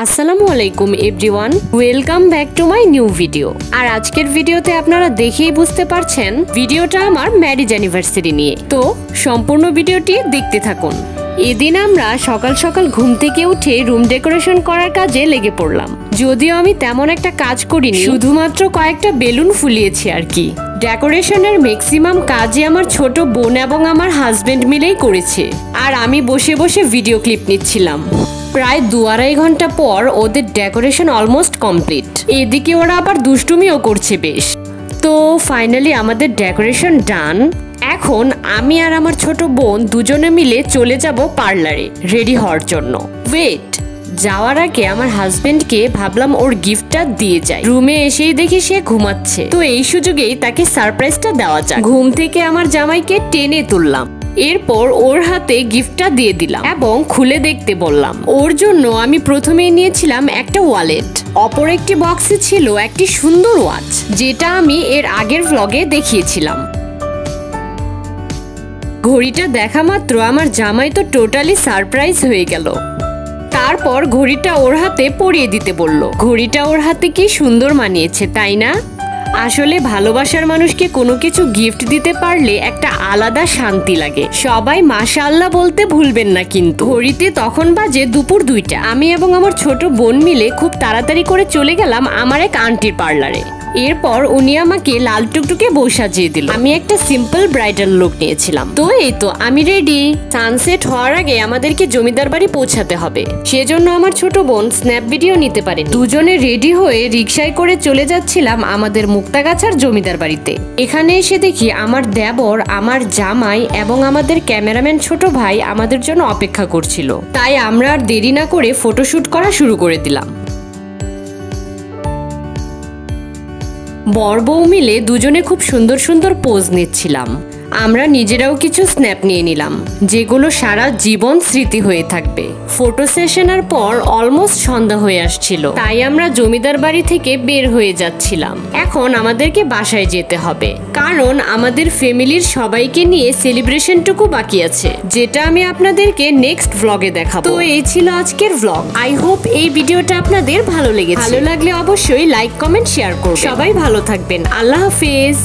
আসসালামু আলাইকুম everyone, welcome back to my new video. আর আজকের ভিডিওতে আপনারা দেখেই বুঝতে পারছেন ভিডিওটা আমার ম্যারেজ অ্যানিভার্সারি নিয়ে। তো সম্পূর্ণ ভিডিওটি দেখতে থাকুন। এদিন আমরা সকাল সকাল ঘুম থেকে উঠে রুম ডেকোরেশন করার কাজে লেগে পড়লাম। যদিও আমি তেমন একটা কাজ করিনি, শুধুমাত্র কয়েকটা বেলুন ফুলিয়েছি আর কি। ডেকোরেশনের ম্যাক্সিমাম কাজই আমার ছোট বোন এবং আমার হাজবেন্ড মিলেই করেছে, আর আমি বসে বসে ভিডিও ক্লিপ নিচ্ছিলাম। প্রায় 2-2.5 ঘন্টা পর ওদের ডেকোরেশন অলমোস্ট কমপ্লিট। এদিকে ওরা আবার দুষ্টুমিও করছে বেশ। তো ফাইনালি আমাদের ডেকোরেশন ডান। এখন আমি আর আমার ছোট বোন দুজনে মিলে চলে যাব পার্লারে রেডি হওয়ার জন্য। ওয়েট, যাওয়ার আগে আমার হাজবেন্ডকে ভাবলাম ওর গিফটটা দিয়ে যায়। রুমে এসেই দেখি সে ঘুমাচ্ছে, তো এই সুযোগেই তাকে সারপ্রাইজটা দেওয়া যায়। ঘুম থেকে আমার জামাইকে টেনে তুললাম, এরপর ওর হাতে গিফটটা দিয়ে দিলাম এবং খুলে দেখতে বললাম। ওর জন্য আমি প্রথমেই নিয়েছিলাম একটা ওয়ালেট, অপর একটি বক্সে ছিল একটি সুন্দর ওয়াচ, যেটা আমি এর আগের ভ্লগে দেখিয়েছিলাম। ঘড়িটা দেখা মাত্র আমার জামাই তো টোটালি সারপ্রাইজ হয়ে গেল। তারপর ঘড়িটা ওর হাতে পরিয়ে দিতে বলল। ঘড়িটা ওর হাতে কি সুন্দর মানিয়েছে, তাই না? আসলে ভালোবাসার মানুষকে কোনো কিছু গিফট দিতে পারলে একটা আলাদা শান্তি লাগে। সবাই মাশাআল্লাহ বলতে ভুলবেন না কিন্তু। ঘড়িতে তখন বাজে দুপুর 2টা। আমি এবং আমার ছোট বোন মিলে খুব তাড়াতাড়ি করে চলে গেলাম আমার এক আন্টির পার্লারে। এরপর উনি আমাকে লাল টুকটুকে বউ সাজিয়ে দিল। আমি একটা সিম্পল ব্রাইডাল লুক নিয়েছিলাম। তো এই তো আমি রেডি। সানসেট হওয়ার আগে আমাদেরকে জমিদার বাড়ি পৌঁছাতে হবে, সেজন্য আমার ছোট বোন স্ন্যাপ ভিডিও নিতে পারেনি। দুজনে রেডি হয়ে রিকশায় করে চলে যাচ্ছিলাম আমাদের মুক্তাগাছার জমিদার বাড়িতে। এখানে এসে দেখি আমার দেবর, আমার জামাই এবং আমাদের ক্যামেরাম্যান ছোট ভাই আমাদের জন্য অপেক্ষা করছিল। তাই আমরা আর দেরি না করে ফটোশুট করা শুরু করে দিলাম। বর বউ মিলে দুজনে খুব সুন্দর সুন্দর পোজ নিচ্ছিলাম। আমরা নিজেরাও কিছু স্ন্যাপ নিয়ে নিলাম, যেগুলো সারা জীবন স্মৃতি হয়ে থাকবে। ফটো সেশনের পর অলমোস্ট সন্ধ্যা হয়ে আসছিল, তাই আমরা জমিদার বাড়ি থেকে বের হয়ে যাচ্ছিলাম। এখন আমাদেরকে বাসায় যেতে হবে, কারণ আমাদের ফ্যামিলির সবাইকে নিয়ে সেলিব্রেশনটুকু বাকি আছে, যেটা আমি আপনাদেরকে নেক্সট ভ্লগে দেখাবো। তো এই ছিল আজকের ভ্লগ। আই হোপ এই ভিডিওটা আপনাদের ভালো লেগেছে। ভালো লাগলে অবশ্যই লাইক, কমেন্ট, শেয়ার করবেন। সবাই ভালো থাকবেন। আল্লাহ হাফেজ।